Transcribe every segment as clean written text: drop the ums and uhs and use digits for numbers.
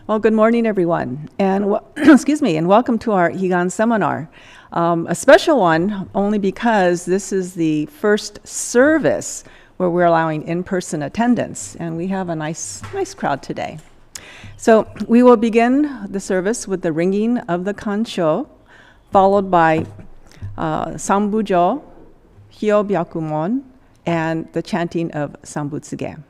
Well, good morning, everyone, and excuse me, and welcome to our Ohigan seminar. A special one only because this is the first service where we're allowing in-person attendance, and we have a nice crowd today. So we will begin the service with the ringing of the kancho, followed by Sambujo, Hyobyakumon, and the chanting of Sambutsuge.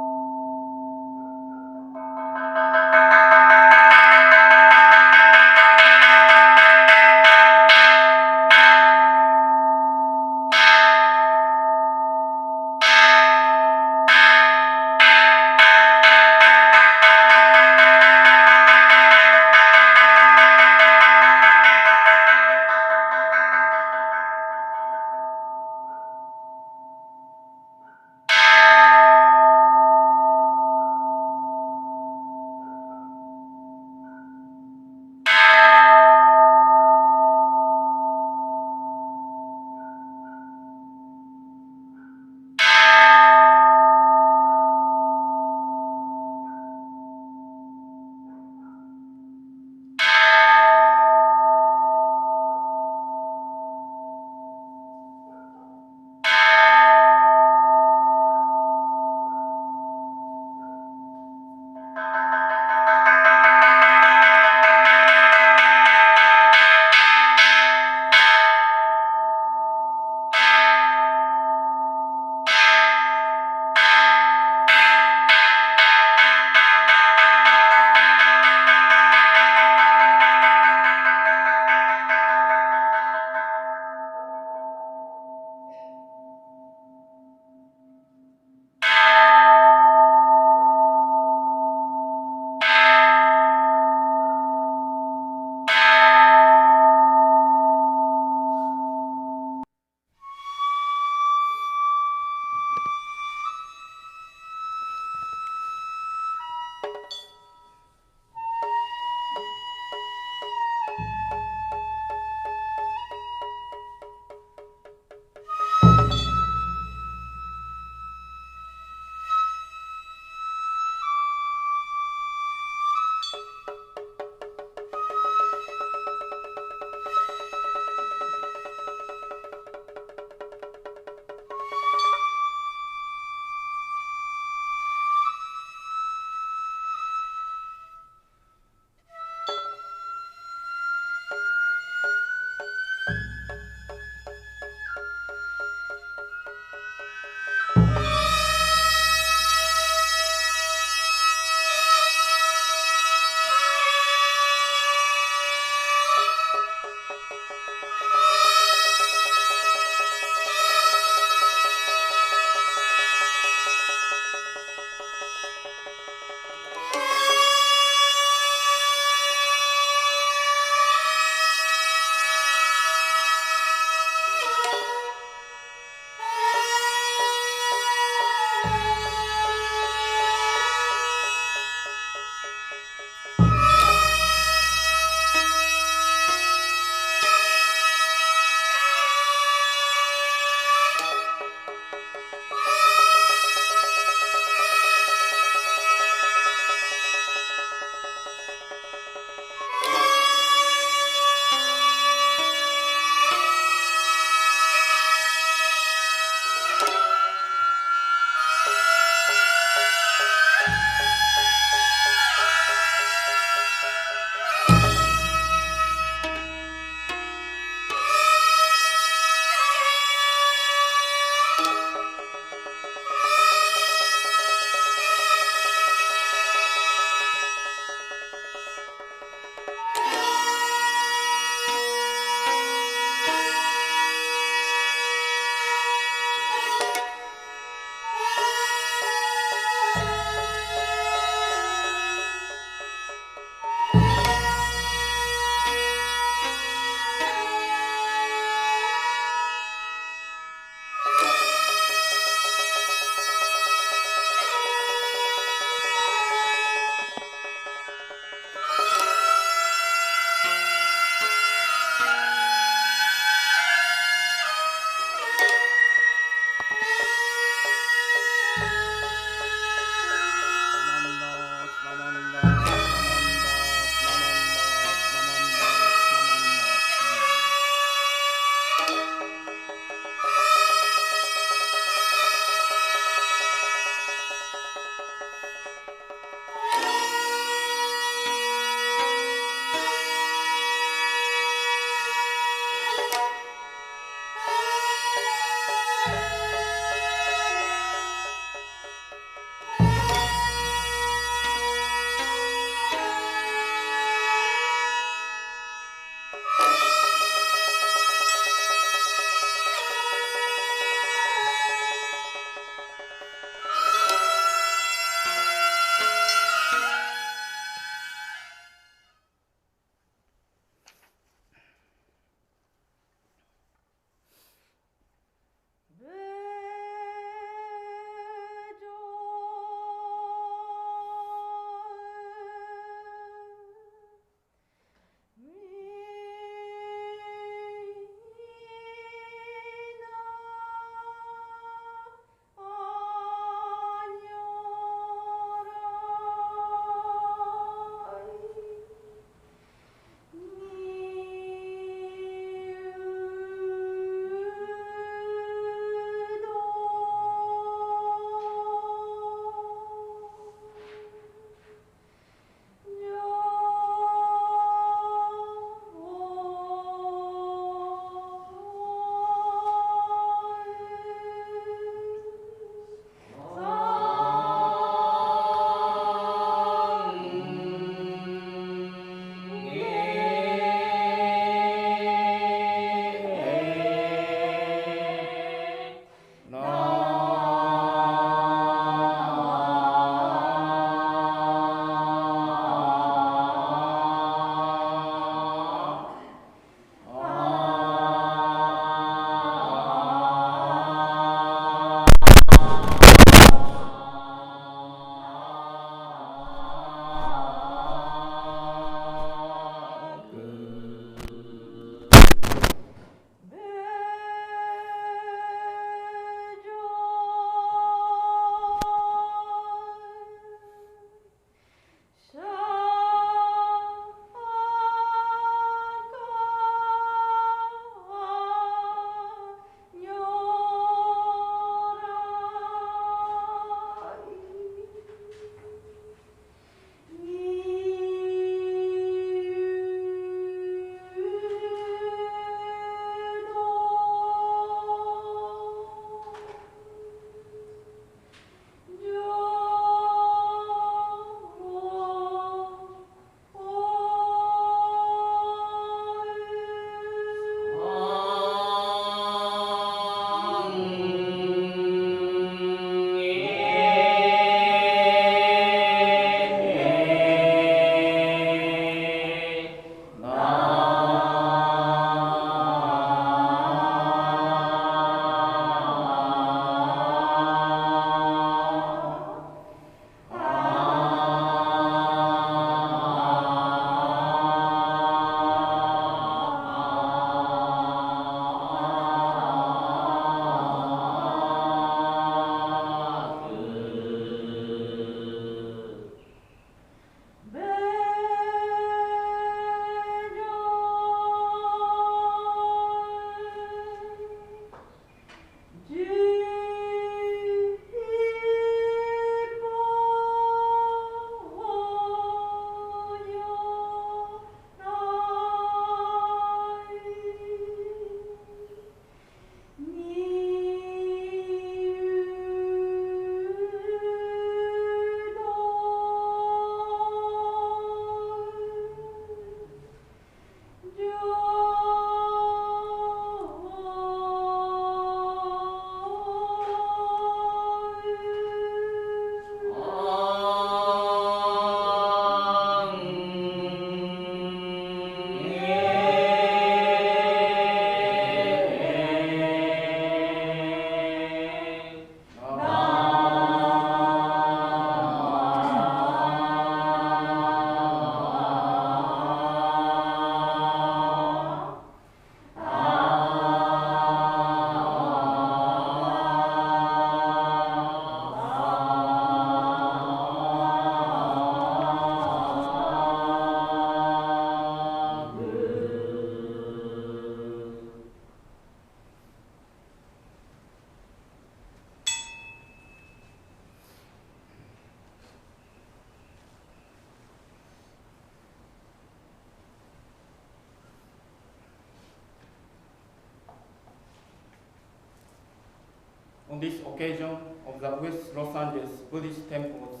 On this occasion of the West Los Angeles Buddhist Temple's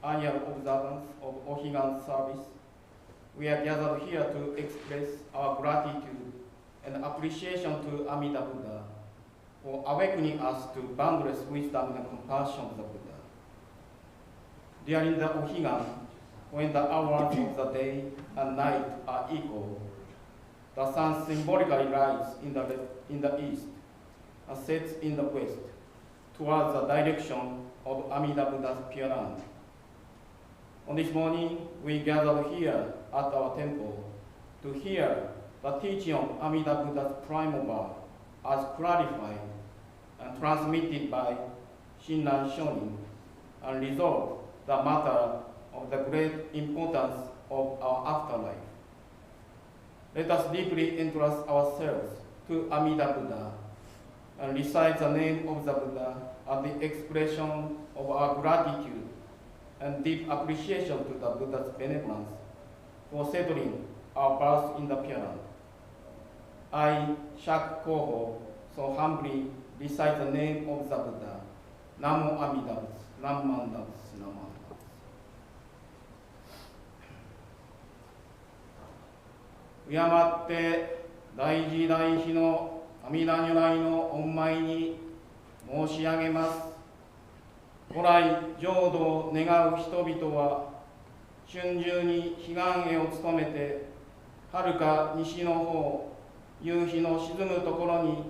annual observance of Ohigan service, we are gathered here to express our gratitude and appreciation to Amida Buddha for awakening us to boundless wisdom and compassion of the Buddha. During the Ohigan, when the hours of the day and night are equal, the sun symbolically rises in the east and sets in the west towards the direction of Amida Buddha's Pure Land. On this morning, we gathered here at our temple to hear the teaching of Amida Buddha's primal birth as clarified and transmitted by Shinran Shonin and resolve the matter of the great importance of our afterlife. Let us deeply entrust ourselves to Amida Buddha and recite the name of the Buddha as the expression of our gratitude and deep appreciation to the Buddha's benevolence for settling our birth in the Pure Land. I, Shak Koho, so humbly recite the name of the Buddha. Namo Amida Butsu, Namman Butsu, Namman Butsu. 敬って大慈大悲の阿弥陀如来の御前に申し上げます。古来浄土を願う人々は春秋に彼岸へを務めて遥か西の方夕日の沈むところに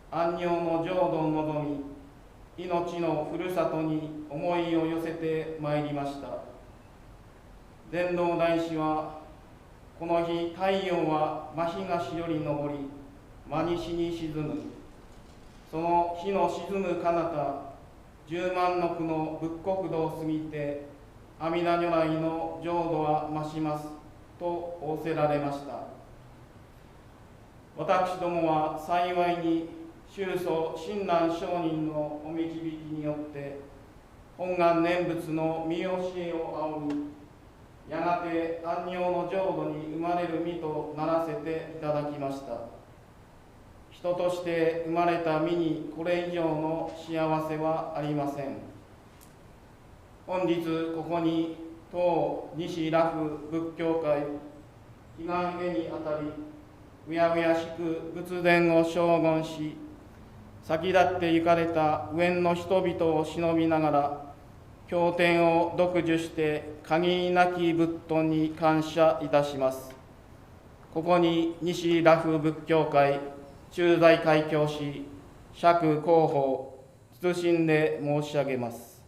安寧の浄土を望み命のふるさとに思いを寄せてまいりました。伝道大師はこの日太陽は真東より昇り真西に沈む。その日の沈む彼方10万の区の仏国土を過ぎて阿弥陀如来の浄土は増しますと仰せられました。私どもは幸いに宗祖親鸞上人のお導きによって本願念仏の見教えを仰ぎやがて安寧の浄土に生まれる身とならせていただきました。人として生まれた身にこれ以上の幸せはありません。本日ここに当西羅浮仏教会祈願会にあたりうやうやしく仏殿を称言し先立って行かれた上の人々を忍びながら経典を読受して限りなき仏頓に感謝いたします。ここに西羅浮仏教会駐在会教師釈広報謹んで申し上げます。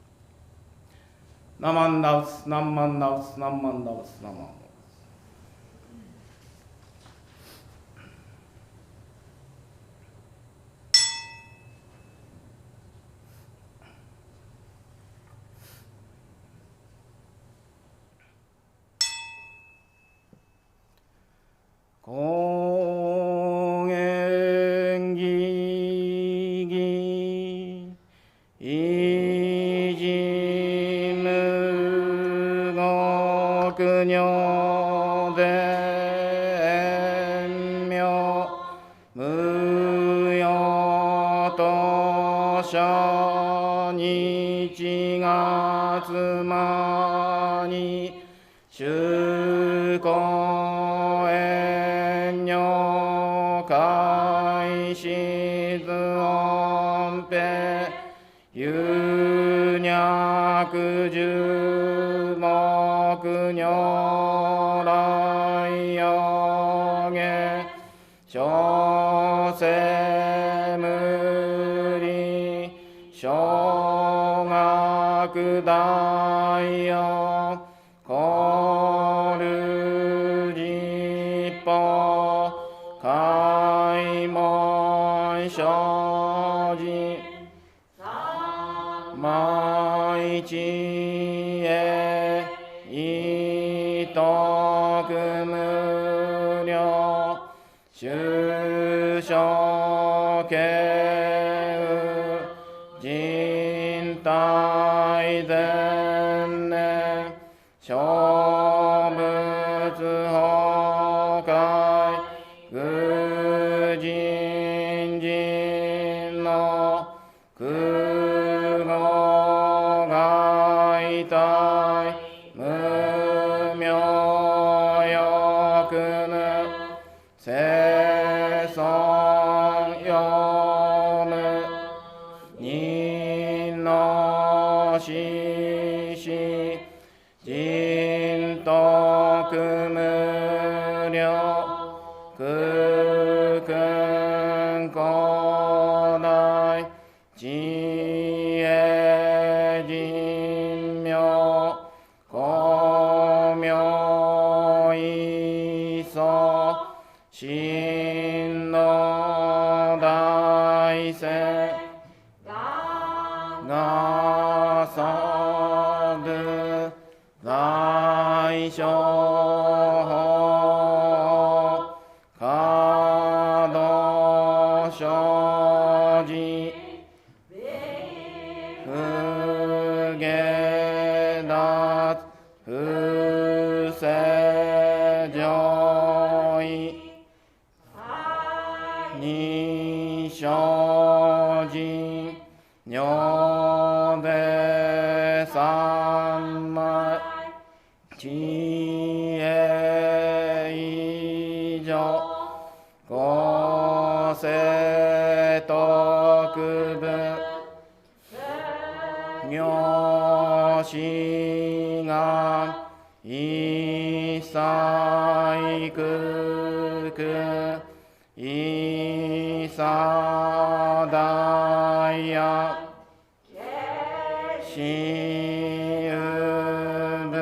ナマンダウスナンマンダウスナンマンダウスナマンダウス。高原義義維持無極如伝妙無用と初日月間に主公園女開始図音平有脈十目如来予言小生無理小学大用コル実法開門生じ毎知恵意徳無量修正形人体前年小仏崩壊愚人人の空しし人徳無量空君古代知恵人妙光明意祖真の大聖がさぶ大小法可動生じ不下脱不正上位二生人女で三昧知恵以上五世徳分妙志願一切空空一切大や真有部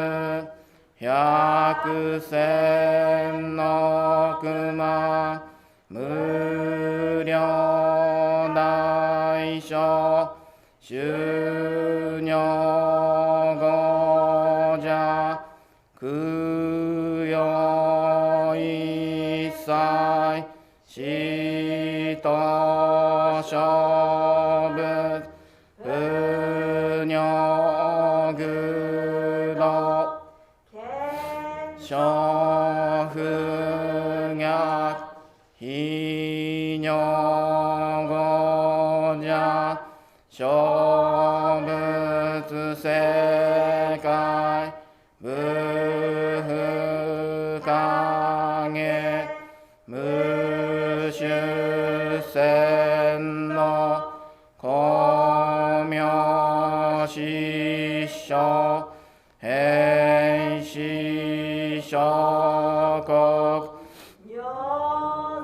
百千の熊無量大小修行語者供養一切死と勝負不尿愚道小不逆非尿語者小仏世界無不影無種線の光明失笑変死諸国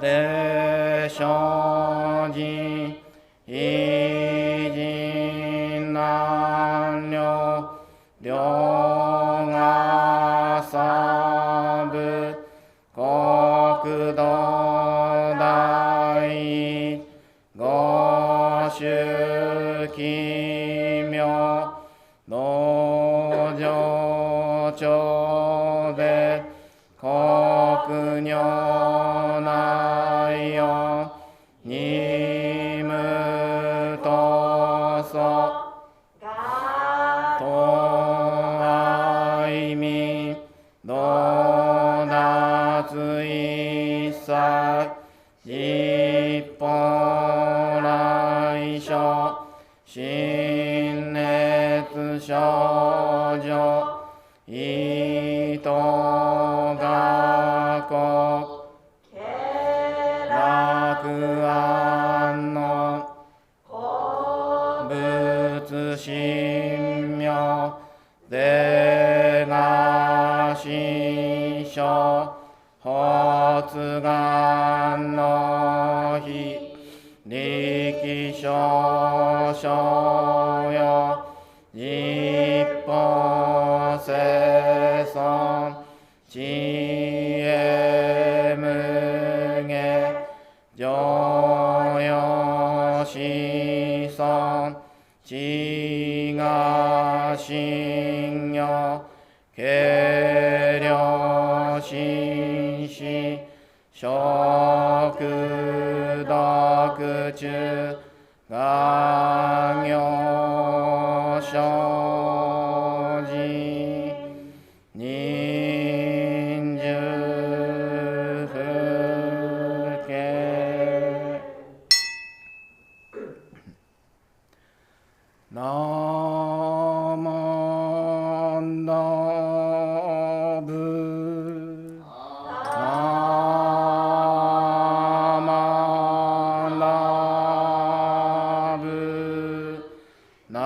で生人異人難量両が三部国土大五種奇妙道場長で国女内容二無とそと愛民道脱一切一本来所心熱少女意図学国楽安の仏神妙出が心象発願の日力少々よ一歩生存知恵無下常用子孫知が信用軽量心死食毒中願行生じ忍術不敬ナマンダブナマンダブナ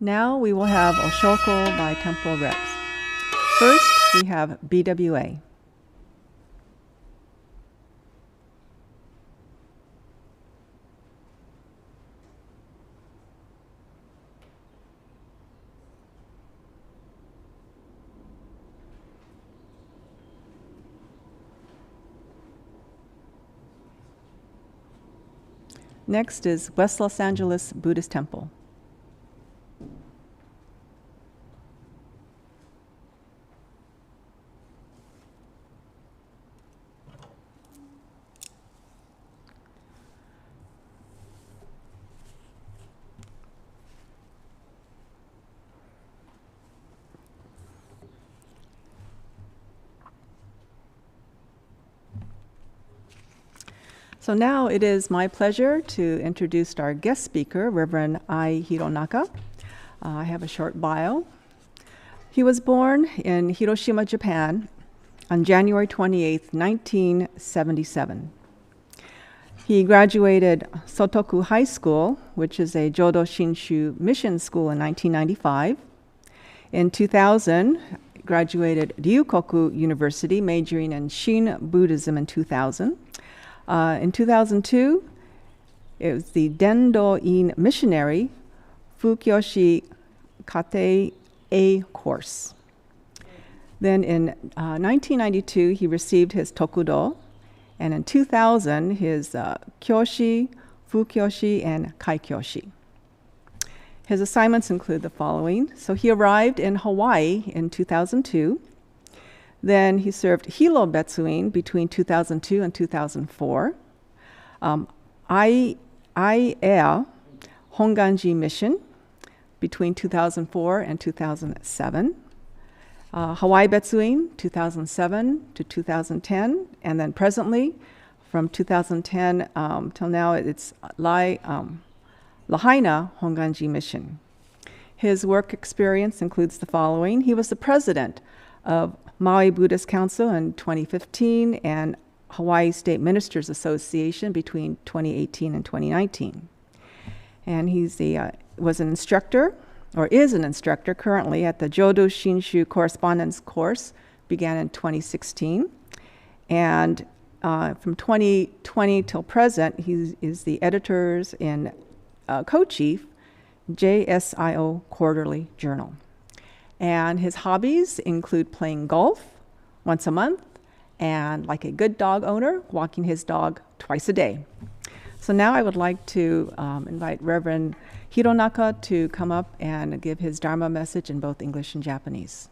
Now we will have Oshoko by temple reps. First, we have BWA. Next is West Los Angeles Buddhist Temple. So now it is my pleasure to introduce our guest speaker, Reverend Ai Hironaka. I have a short bio. He was born in Hiroshima, Japan on January 28, 1977. He graduated Sotoku High School, which is a Jodo Shinshu mission school, in 1995. In 2000, graduated Ryukoku University, majoring in Shin Buddhism in 2000. In 2002, it was the Dendo-in Missionary Fukyoshi Kate A course. Then in 1992, he received his Tokudo, and in 2000, his Kyoshi, Fukyoshi, and Kaikyoshi. His assignments include the following. So he arrived in Hawaii in 2002. Then he served Hilo Betsuin between 2002 and 2004. Aiea Honganji Mission between 2004 and 2007. Hawaii Betsuin 2007 to 2010. And then presently, from 2010 till now, it's Lahaina Honganji Mission. His work experience includes the following. He was the president of Maui Buddhist Council in 2015 and Hawaii State Ministers Association between 2018 and 2019. And was an instructor, or is an instructor currently at the Jodo Shinshu Correspondence course, began in 2016. And from 2020 till present, he is the editors and co-chief JSIO Quarterly Journal. And his hobbies include playing golf once a month and, like a good dog owner, walking his dog twice a day. So now I would like to invite Reverend Hironaka to come up and give his Dharma message in both English and Japanese.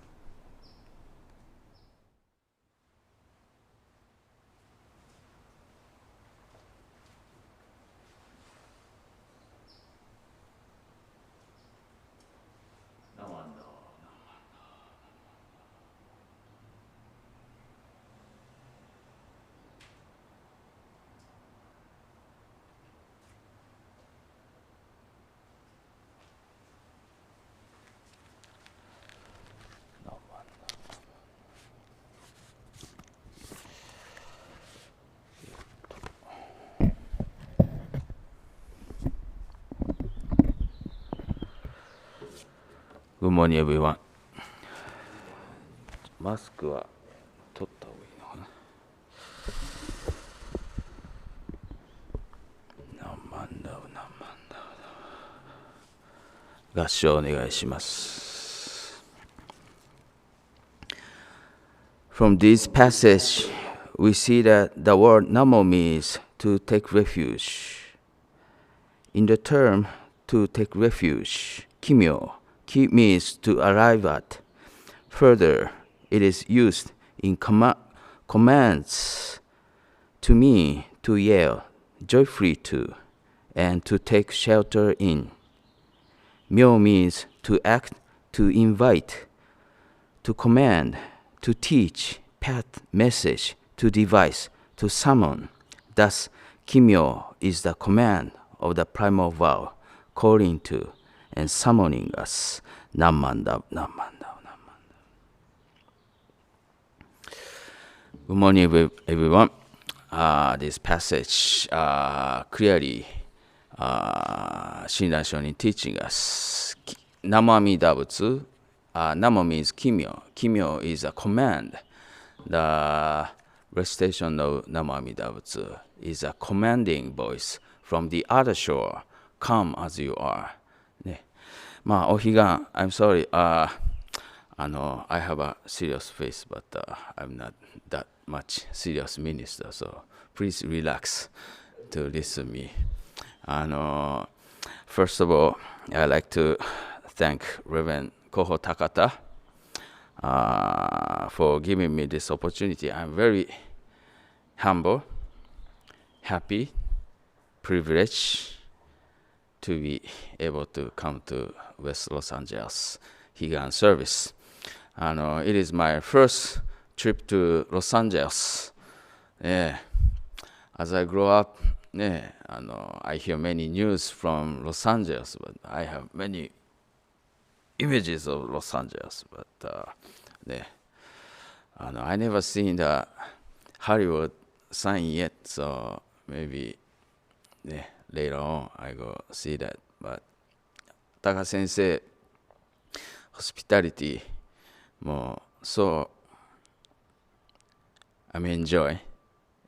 Good morning, everyone. マスクは取った方がいいのかな。何万だ。合唱お願いします。From this passage, we see that the word namo means to take refuge. In the term to take refuge, kimyo, ki means to arrive at. Further, it is used in commands to me to yell, joyfully to, and to take shelter in. Myo means to act, to invite, to command, to teach, path, message, to devise, to summon. Thus, kimyo is the command of the primal vow, calling to and summoning us. Nammanda. Good morning, everyone. This passage clearly Shinran Shonin teaching us Namamida Butsu. Namo means Kimyo. Kimyo is a command. The recitation of Namamida Butsu is a commanding voice from the other shore. Come as you are. ね。まあ、Ohigan, I'm sorry. I have a serious face, but I'm not that much serious minister, so please relax to listen to me. First of all, I'd like to thank Reverend Koho Takata for giving me this opportunity. I'm very humble, happy, privileged to be able to come to West Los Angeles Higan service. It is my first trip to Los Angeles. Yeah. As I grow up, yeah, I hear many news from Los Angeles, but I have many images of Los Angeles. But yeah, I never seen the Hollywood sign yet, so maybe yeah, later on I go see that. But Taka Sensei, hospitality, so I enjoy.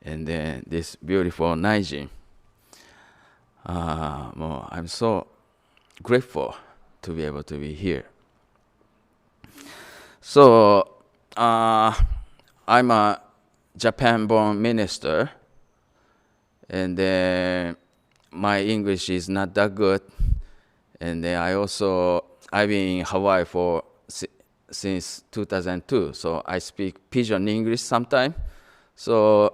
And then this beautiful Naijin. I'm so grateful to be able to be here. So I'm a Japan-born minister, and then my English is not that good. And then I've been in Hawaii since 2002, so I speak Pidgin English sometimes. So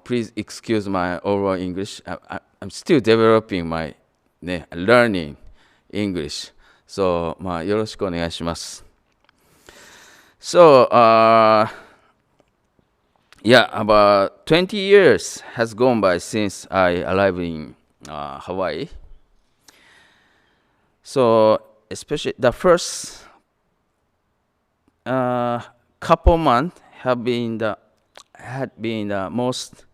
please excuse my oral English. I'm still developing my learning English. So よろしくお願いします。So yeah, about 20 years has gone by since I arrived in Hawaii. So especially the first couple months had been the most,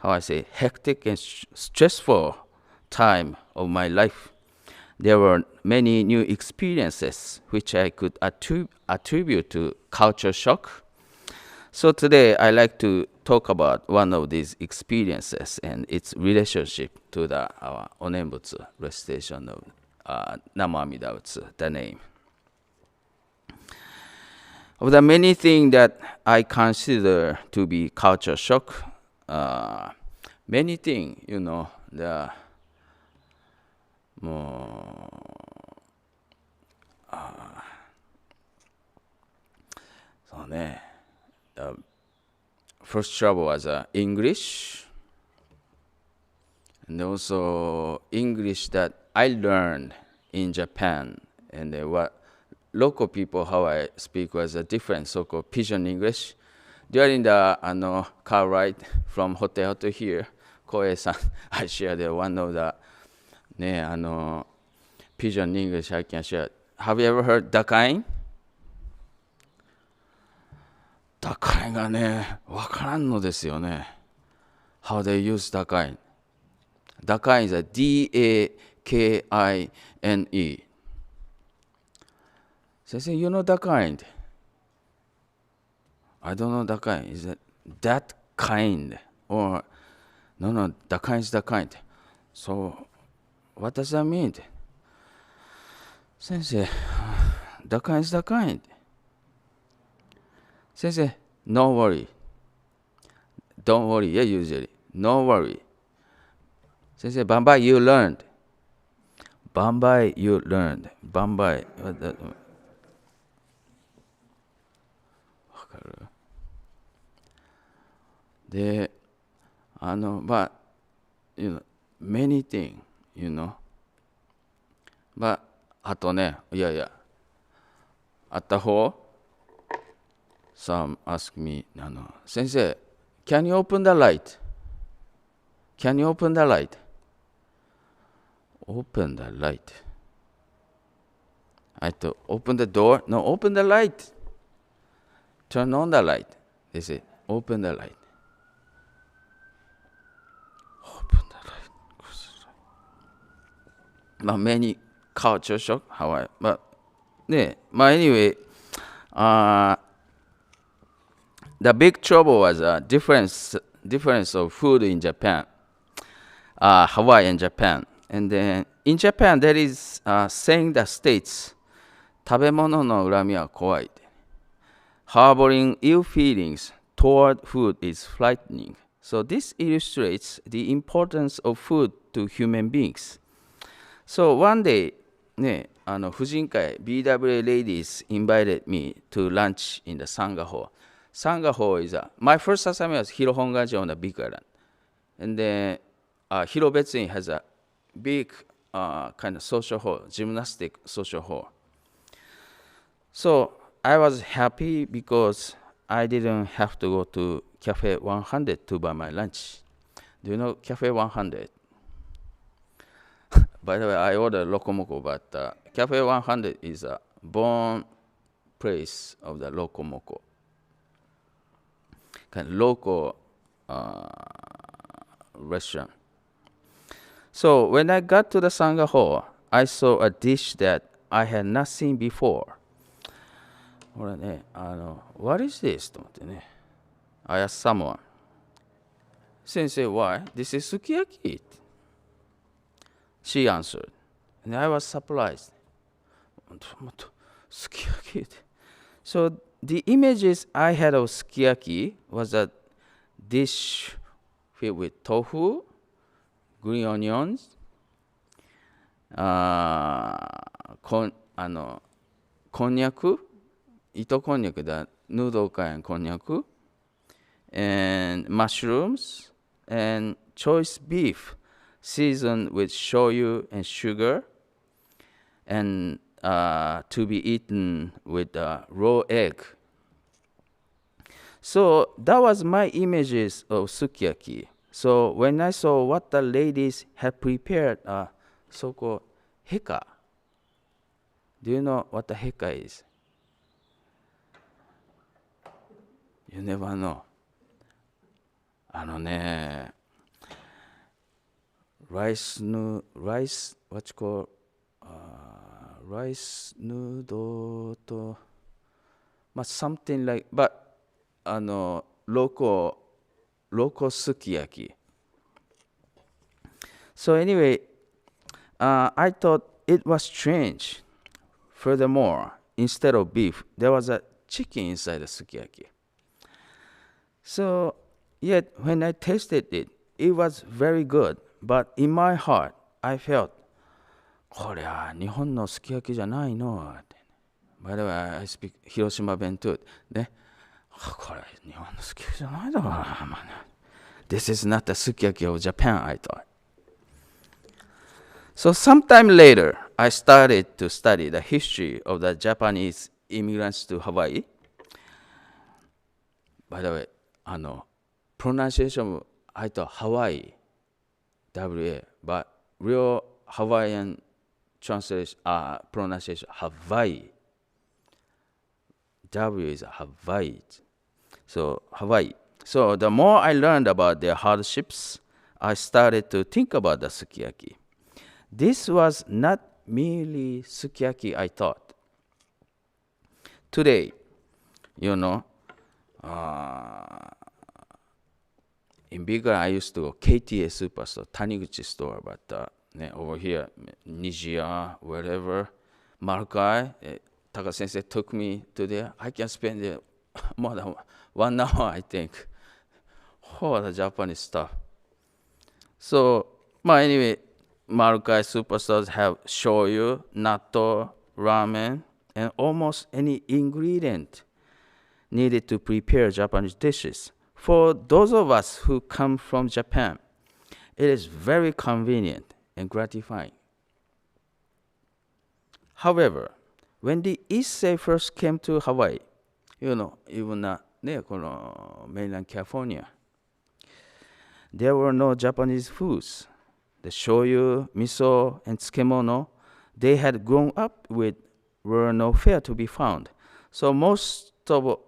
hectic and stressful time of my life. There were many new experiences which I could attribute to culture shock. So today I like to talk about one of these experiences and its relationship to our Onenbutsu recitation of Namamida Butsu, the name. Of the many things that I consider to be culture shock, many things, the first trouble was English, and also English that I learned in Japan, and what local people, how I speak was a different so-called Pidgin English. During the car ride from hotel to here, Koe-san, I shared one of the Pidgin English I can share. Have you ever heard Dakain? Dakain がね、わからんのですよね。How they use Dakain. Dakain is a D-A-K-I-N-E. 先生, you know Dakain? I don't know Dakain. Is it that kind? Or, no, Dakain is the kind. So, what does that mean? 先生, Dakain is the kind. 先生, no worry. Don't worry, yeah, usually. No worry. 先生, Bambai, you learned. Bambai, you learned. Bambai. わかる? で、but, many things, but, あとね、at the hall, some ask me, 先生, can you open the light? Can you open the light? Open the light. I have to open the door? No, open the light. Turn on the light. They say, open the light. Open the light. Many culture shock, Hawaii. But anyway, the big trouble was difference of food in Japan, Hawaii and Japan. And then in Japan, there is saying that states, 食べ物の恨みは怖い. Harboring ill feelings toward food is frightening. So this illustrates the importance of food to human beings. So one day, 婦人会 BWA ladies invited me to lunch in the Sangha Hall. Sangha Hall is my first assignment was Hirohongaji on the big island. And then Hirobetsu has a big kind of social hall, gymnastic social hall. So I was happy because I didn't have to go to Cafe 100 to buy my lunch. Do you know Cafe 100? By the way, I ordered Lokomoko, but Cafe 100 is a born place of the Lokomoko. Kind of local restaurant. So when I got to the Sangha Hall, I saw a dish that I had not seen before. What is this? I asked someone. Sensei, why? This is sukiyaki. She answered. And I was surprised. Sukiyaki. So the images I had of sukiyaki was a dish filled with tofu, green onions, konnyaku, ito konnyaku, the noodle kind konnyaku, and mushrooms, and choice beef seasoned with shoyu and sugar, and to be eaten with raw egg. So that was my images of sukiyaki. So when I saw what the ladies had prepared, so-called heka. Do you know what the heka is? You never know. Rice noodle to, something like, but local sukiyaki. So anyway, I thought it was strange. Furthermore, instead of beef, there was a chicken inside the sukiyaki. So yet when I tasted it, it was very good. But in my heart, I felt, これは日本のすき焼きじゃないの。By the way, I speak 広島弁 too. ね。これ日本のすき焼きじゃないだろうな。This is not the sukiyaki of Japan, I thought. So sometime later, I started to study the history of the Japanese immigrants to Hawaii. By the way, pronunciation, I thought Hawaii, WA, but real Hawaiian translation, pronunciation, Hawaii. W is Hawaii. So Hawaii. So the more I learned about their hardships, I started to think about the sukiyaki. This was not merely sukiyaki, I thought. Today, in Bigger, I used to go KTA Superstore, Taniguchi store, but over here, Nijiya, wherever, Marukai, Taka Sensei took me to there. I can spend more than 1 hour, I think. Oh, the Japanese stuff. So, anyway, Marukai superstores have shoyu, natto, ramen, and almost any ingredient needed to prepare Japanese dishes. For those of us who come from Japan, it is very convenient and gratifying. However, when the Issei first came to Hawaii, even mainland California, there were no Japanese foods. The shoyu, miso, and tsukemono they had grown up with were nowhere to be found. So most of all,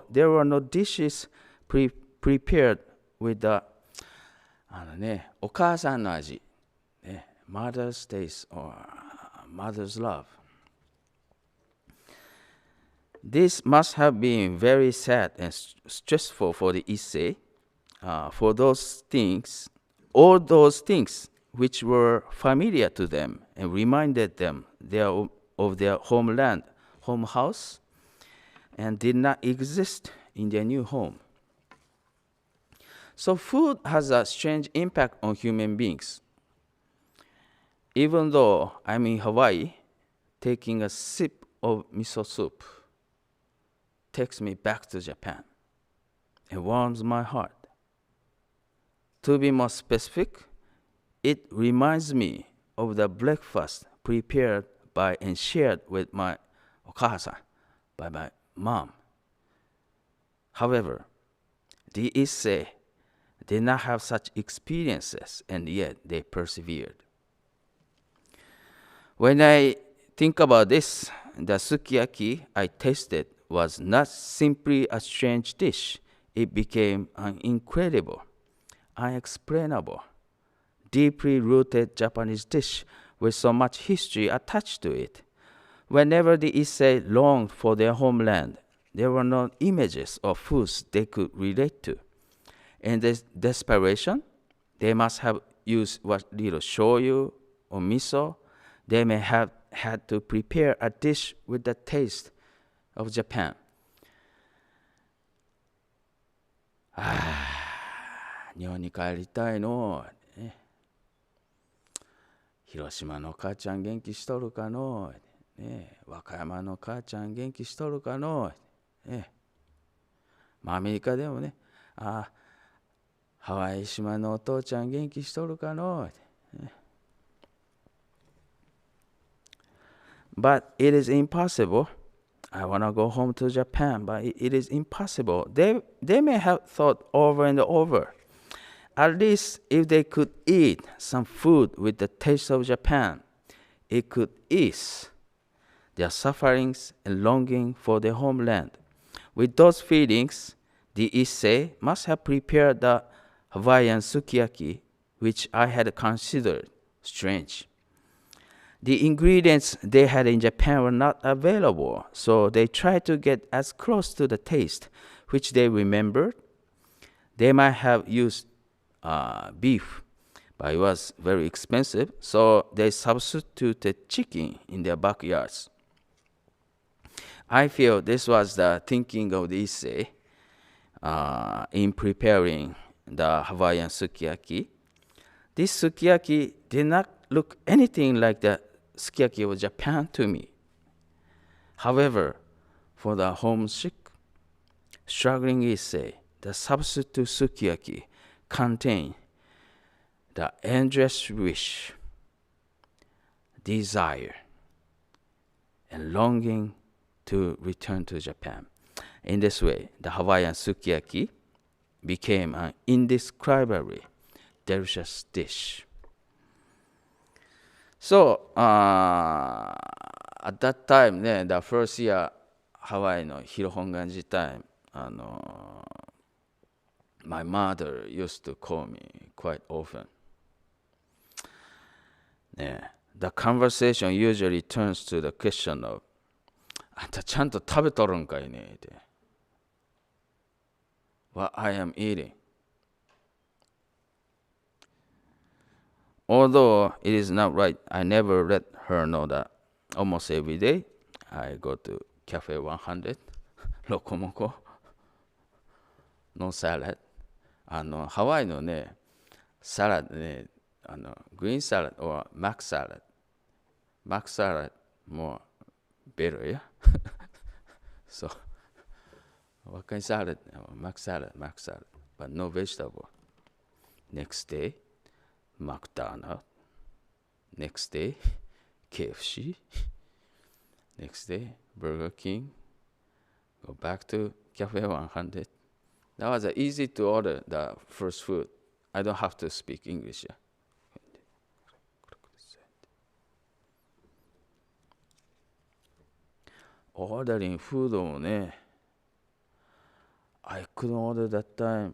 there were no dishes prepared with the お母さんの味。mother's taste or mother's love. This must have been very sad and stressful for the Issei, for those things, all those things which were familiar to them and reminded them of their homeland, home house, and did not exist in their new home. So food has a strange impact on human beings. Even though I'm in Hawaii, taking a sip of miso soup takes me back to Japan. It warms my heart. To be more specific, it reminds me of the breakfast prepared by and shared with my okahasan, by my mom. However, the Issei did not have such experiences, and yet they persevered. When I think about this, the sukiyaki I tasted was not simply a strange dish. It became an incredible, unexplainable, deeply rooted Japanese dish with so much history attached to it. Whenever the Issei longed for their homeland, there were no images of foods they could relate to. In this desperation, they must have used what little shoyu or miso. They may have had to prepare a dish with the taste of Japan. 日本に帰りたいの、ね、広島の母ちゃん元気しとるかの、ね、和歌山の母ちゃん元気しとるかの、ね、アメリカでもね、ハワイ島のお父ちゃん元気しとるかの、ね。But it is impossible. I want to go home to Japan, but it is impossible. They may have thought over and over. At least if they could eat some food with the taste of Japan, it could ease their sufferings and longing for their homeland. With those feelings, the Issei must have prepared the Hawaiian sukiyaki, which I had considered strange. The ingredients they had in Japan were not available, so they tried to get as close to the taste which they remembered. They might have used beef, but it was very expensive, so they substituted chicken in their backyards. I feel this was the thinking of the Issei in preparing the Hawaiian sukiyaki. This sukiyaki did not look anything like the sukiyaki of Japan to me. However, for the homesick, struggling Issei, the substitute sukiyaki contained the endless wish, desire, and longing to return to Japan. In this way, the Hawaiian sukiyaki became an indescribably delicious dish. So, at that time, the first year, Hawaii no Hirohonganji time, my mother used to call me quite often. The conversation usually turns to the question of, あんたちゃんと食べとるんかいねって。What I am eating. Although it is not right, I never let her know that almost every day I go to Cafe 100, Lokomoko, no salad. ハワイのね、サラダね、グリーンサラダ or mac salad. Mac salad more better, yeah? So, what kind of salad? Mac salad, but no vegetable. Next day, McDonald's. Next day, KFC. Next day, Burger King. Go back to Cafe 100. That was easy to order the first food. I don't have to speak English. Yeah? Ordering food をね、I couldn't order that time.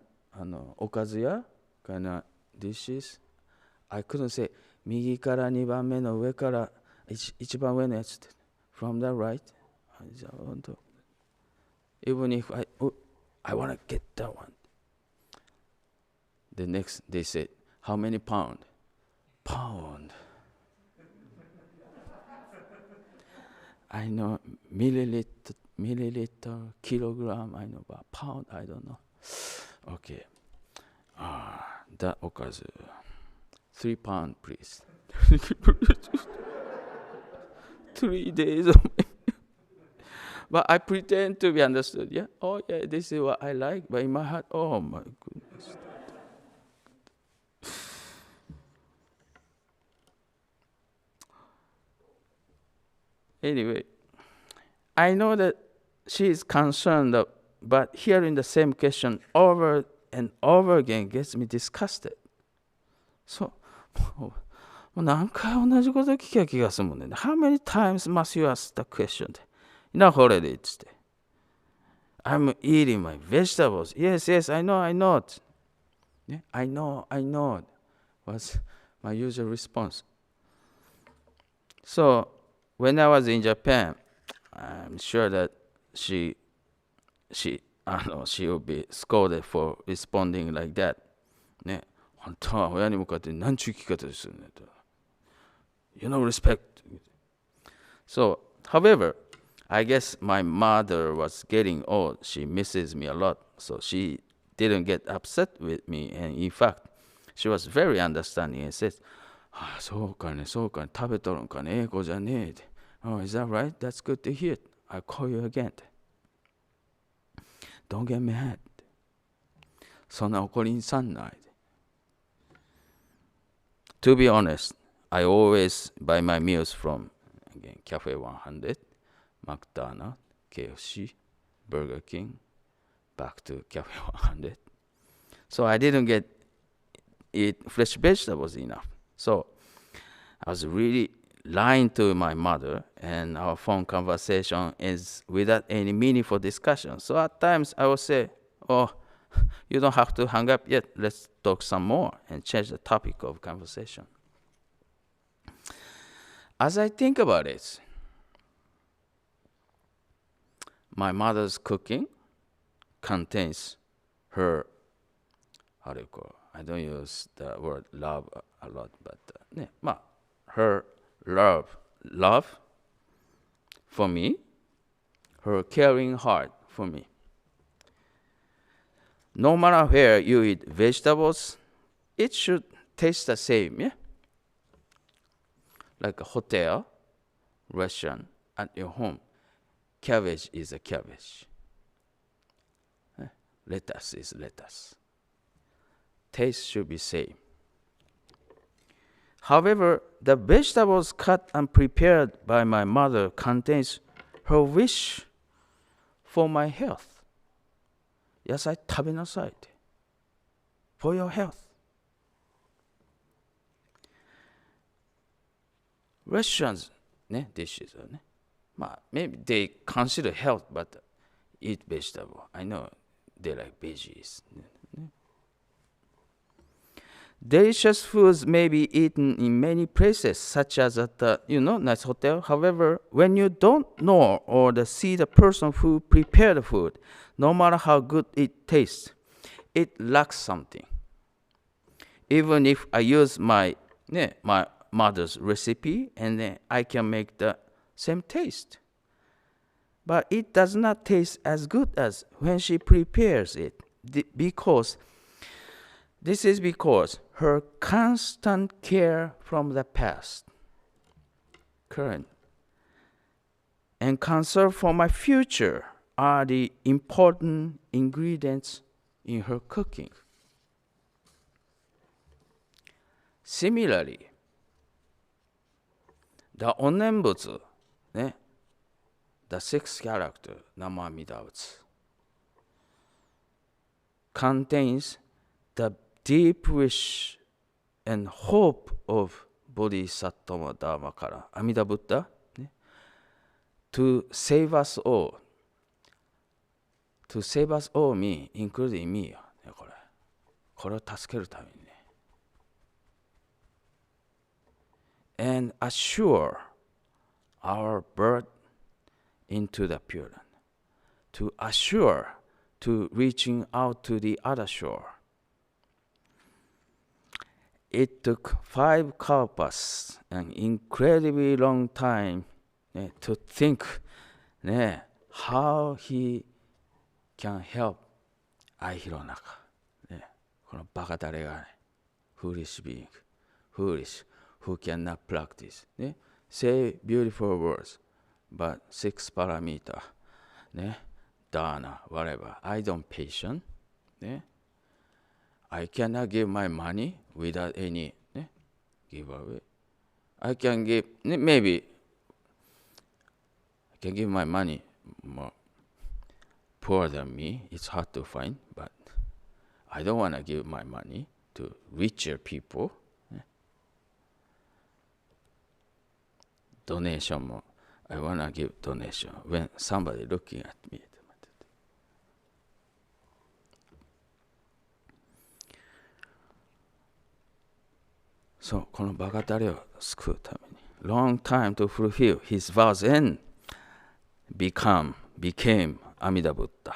おかずや kind of dishes. I couldn't say 右から2番目の上から一番上のやつで from the right じゃあ本当 even if I want to get that one the next they said how many pound I know milliliter kilogram I know but pound I don't know okay that occurs 3 pound please 3 days of but I pretend to be understood yeah oh yeah this is what I like but in my heart oh my goodness anyway I know that she is concerned but hearing the same question over and over again gets me disgusted so もう何回同じこと聞きゃ気が済むんだよね How many times must you ask the question? なこれで言ってて I'm eating my vegetables. Yes, I know. Yeah, I know. Was my usual response. So, when I was in Japan, I'm sure that she will be scolded for responding like that. ね、本当は親に向かって何ちゅう聞き方でするねと。You know respect. So, however, I guess my mother was getting old. She misses me a lot. So she didn't get upset with me. And in fact, she was very understanding and said, そうかね、食べとるんかね、英語じゃねえって。Oh, is that right? That's good to hear. I'll call you again. Don't get mad. そんな怒りんさんないで。To be honest, I always buy my meals from, again, Cafe 100, McDonald's, KFC, Burger King, back to Cafe 100. So I didn't eat fresh vegetables enough. So I was really lying to my mother, and our phone conversation is without any meaningful discussion. So at times I would say, oh, you don't have to hang up yet. Let's talk some more and change the topic of conversation. As I think about it, my mother's cooking contains her, how do you call it? I don't use the word love a lot, but her love for me, her caring heart for me. No matter where you eat vegetables, it should taste the same, yeah? Like a hotel, restaurant, at your home. Cabbage is a cabbage. Lettuce is lettuce. Taste should be same. However, the vegetables cut and prepared by my mother contains her wish for my health. 野菜食べなさいって。For your health. Restaurants, ね、dishes はね。maybe they consider health, but eat vegetable. I know they like veggies. Delicious foods may be eaten in many places, such as at the, nice hotel. However, when you don't know or see the person who prepared the food, no matter how good it tastes, it lacks something. Even if I use my mother's recipe, and then I can make the same taste. But it does not taste as good as when she prepares it, because her constant care from the past, current, and concern for my future are the important ingredients in her cooking. Similarly, the Onenbutsu, the sixth character, Namamidabutsu, contains the deep wish and hope of Bodhisattva Dharma Kara, Amida Buddha, to save us all. To save us all, me, including me. これを助けるためにね。and assure our birth into the Pure Land, to assure to reaching out to the other shore. It took 5 kalpas, an incredibly long time, to think how he can help Ai Hironaka. このバカタレがね、foolish being, foolish, who cannot practice. Say beautiful words, but 6 parameter, dana, whatever. I don't patient. I cannot give my money without any giveaway. I can give, maybe I can give my money more poor than me. It's hard to find, but I don't want to give my money to richer people. Donation more. I want to give donation when somebody looking at me. そう、このバカタレを救うために long time to fulfill his vows and became Amida Buddha.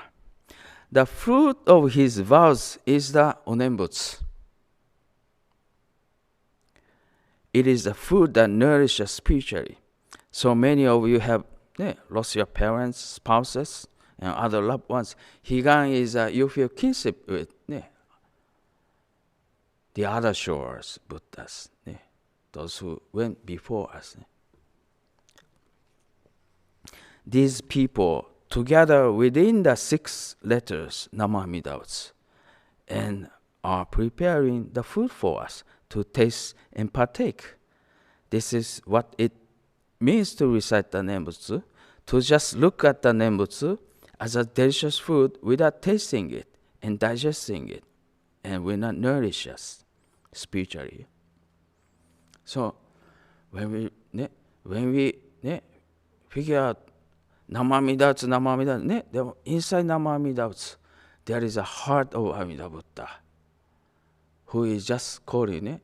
The fruit of his vows is the onenbutsu. It is the food that nourishes spiritually. So many of you have lost your parents, spouses, and other loved ones. Higan is you feel kinship with the other shores, Buddhas, those who went before us. These people, together within the 6 letters, Namamida Butsu, and are preparing the food for us to taste and partake. This is what it means to recite the Nembutsu, to just look at the Nembutsu as a delicious food without tasting it and digesting it, and will not nourish us spiritually. So when we figure out Namamida Butsu, inside Namamida Butsu, there is a heart of Amida Buddha, who is just calling,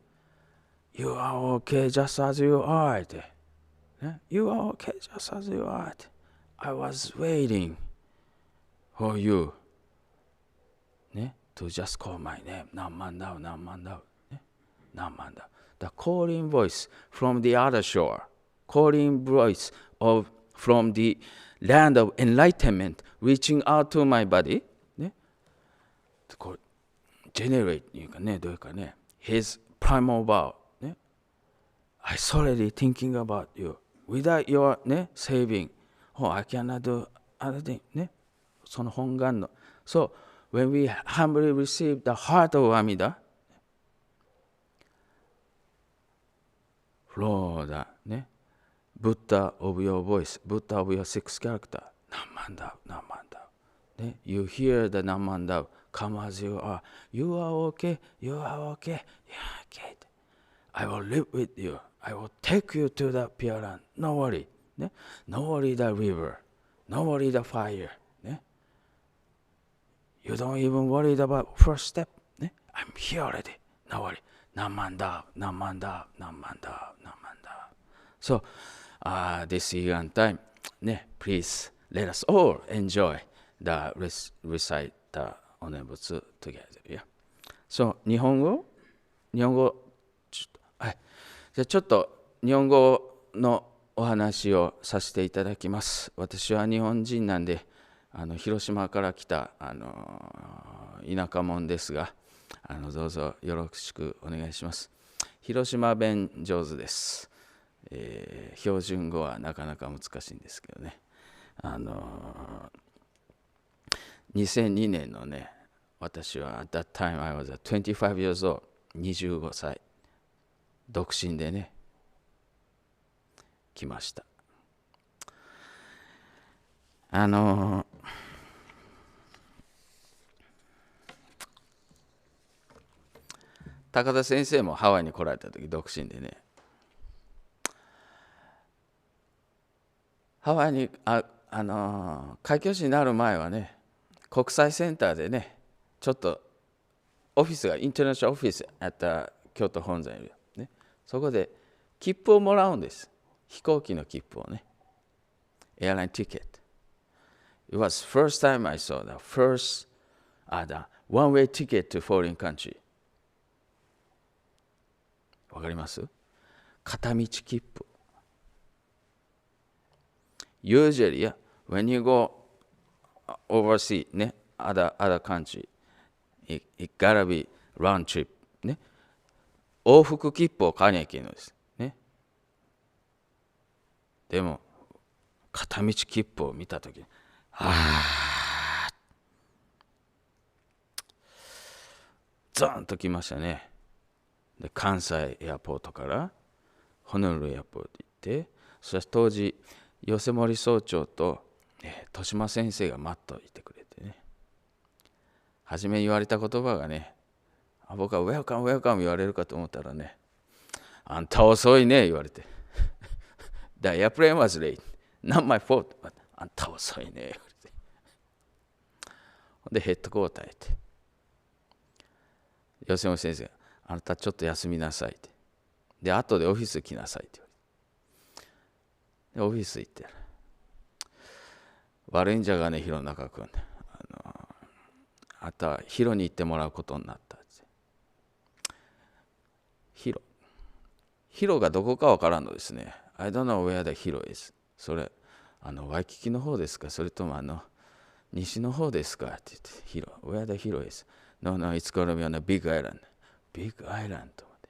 you are okay just as you are. You are okay just as you are. I was waiting for you to just call my name. Namandao, Namandao, Namandao. The calling voice from the other shore, calling voice from the land of enlightenment, reaching out to my body, to generate his primal vow. I solely thinking about you. Without your saving, I cannot do other thing. So when we humbly receive the heart of Amida, flow the Buddha of your voice, Buddha of your 6 character, Namandao, Namandao. You hear the Namandao, come as you are. You are okay, you are okay, you are okay. I will live with you. I will take you to the Pure Land. No worry. No worry the river. No worry the fire. You don't even worry about first step. I'm here already. No worry. Namandao, Namandao, Namandao, Namandao. So, this Ohigan time, please let us all enjoy the recite the Onenbutsu together. Yeah. So, 日本語はい。じゃあちょっと日本語のお話をさせていただきます。私は日本人なんで、広島から来た田舎者ですが、どうぞよろしくお願いします。広島弁上手です。標準語はなかなか難しいんですけどね。2002年のね、私は at that time I was 25 years old、25歳。独身でね、来ました。高田先生もハワイに来られた時独身でね、ハワイに開教師になる前はね、国際センターでね、ちょっとオフィスがインターナショナルオフィスやった京都本山よりそこで切符をもらうんです。飛行機の切符をね。Airline ticket. It was first time I saw the one-way ticket to foreign country. わかります？片道切符。Usually, yeah, when you go overseas, ね、other country, it gotta be round trip. ね。往復切符を買わなきゃいけないのです。ね。でも、片道切符を見たときに、ゾーンときましたね。で、関西エアポートからホノルルエアポート行って、そして当時、寄森総長と、豊島先生が待っていてくれてね。初め言われた言葉がね、僕はウェルカムウェルカム言われるかと思ったらね、あんた遅いね言われて。The airplane was late. Not my fault. あんた遅いね言われて。で、ヘッドクォーターへって。吉本先生が、あなたちょっと休みなさいって。で、後でオフィス来なさいって言われて。で、オフィス行って。悪いんじゃがね、弘中君。あとはヒロに行ってもらうことになった。ヒロがどこかわからんのですね。I don't know where the hero is. それ、ワイキキの方ですか、それとも西の方ですかって言って、ヒロ、where the hero is. No, no, it's gonna be on a big island. Big island. と思って。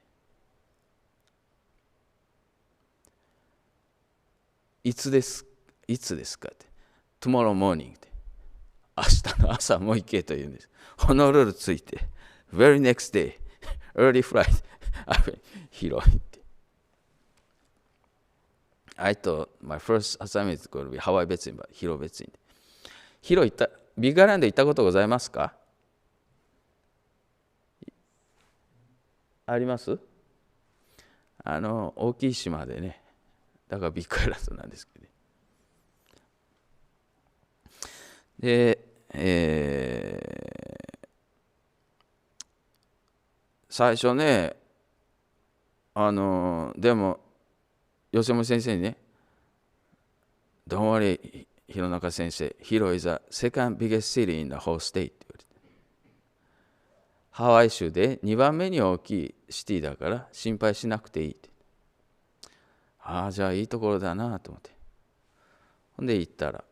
いつですかって。Tomorrow morning って。明日の朝も行けと言うんです。ホノルル着いて、very next day, early flight, 広いって。I thought my first assignment is going to be ハワイ別院、広別院。広いった、ビッグアイランド行ったことございますか？あります？大きい島でね、だからビッグアイランドなんですけど。で、最初ね、でも、吉本先生にね、Don't worry, 弘中先生、Hiro is the second biggest city in the whole state って言われて。ハワイ州で2番目に大きいシティだから心配しなくていいって。ああ、じゃあいいところだなと思って。ほんで行ったら、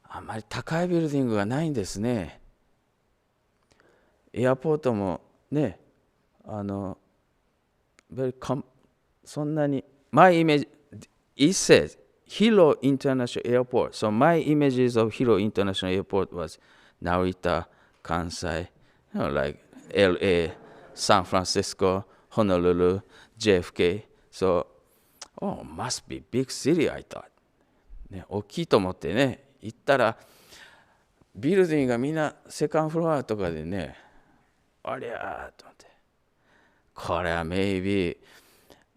あんまり高いビルディングがないんですね。エアポートもね、そんなに、my image, it says Hilo International Airport. So my images of Hilo International Airport was Narita, Kansai, like LA, San Francisco, Honolulu, JFK. So, oh, must be big city, I thought. ね、大きいと思ってね、行ったら、ビルディングがみんなセカンドフロアとかでね、ありゃーと思って、これは maybe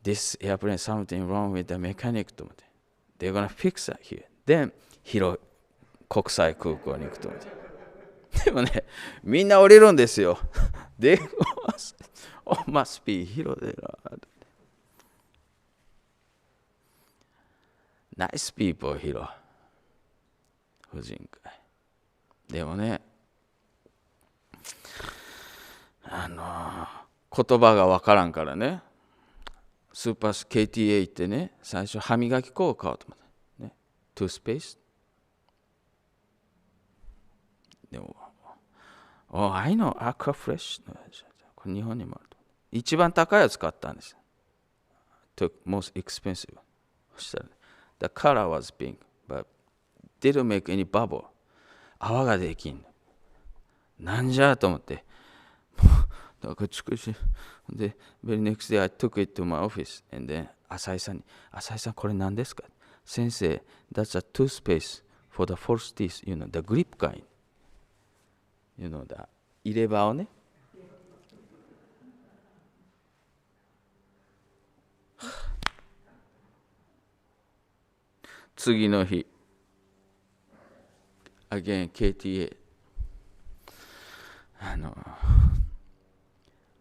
this airplane something wrong with the mechanic と思って、they're gonna fix that here. Then 広い国際空港に行くと思って。でもね、みんな降りるんですよ。They must be 広でな。Nice people 広。婦人会。でもね、言葉がわからんからね、スーパー KTA 行ってね、最初歯磨き粉を買おうと思って、ね、トゥースペース。でも、I know, Aqua Fresh。これ日本にもあると。一番高いやつ買ったんです。Took most expensive。そしたら、The color was pink, but didn't make any bubble。泡ができん。なんじゃと思って。だからちくしで、very next day I took it to my office and then 浅井さんこれ何ですか？先生、that's a toothpaste for the false teeth, you know, the grip kind. You know, the 入れ歯をね。次の日、again KTA。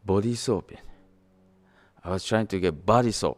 ボディーソープ。I was trying to get body soap.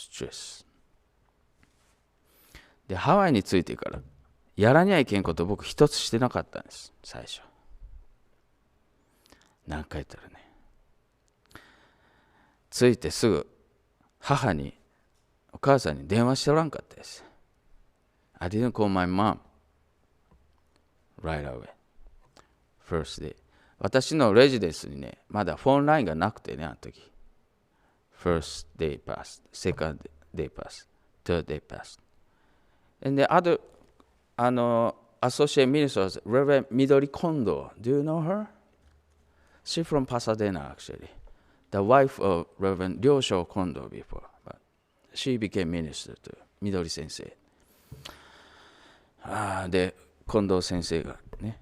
ストレス。で、ハワイに着いてから、やらにゃいけんこと僕一つしてなかったんです、最初。何回言ったらね。着いてすぐ、母に、お母さんに電話しておらんかったです。I didn't call my mom right away. First day. 私のレジデンスにね、まだフォンラインがなくてね、あの時。First day passed, second day passed, third day passed. And the other associate minister was Reverend Midori Kondo. Do you know her? She's from Pasadena, actually. The wife of Reverend Ryosho Kondo before. But she became minister to Midori 先生。で、近藤先生がね、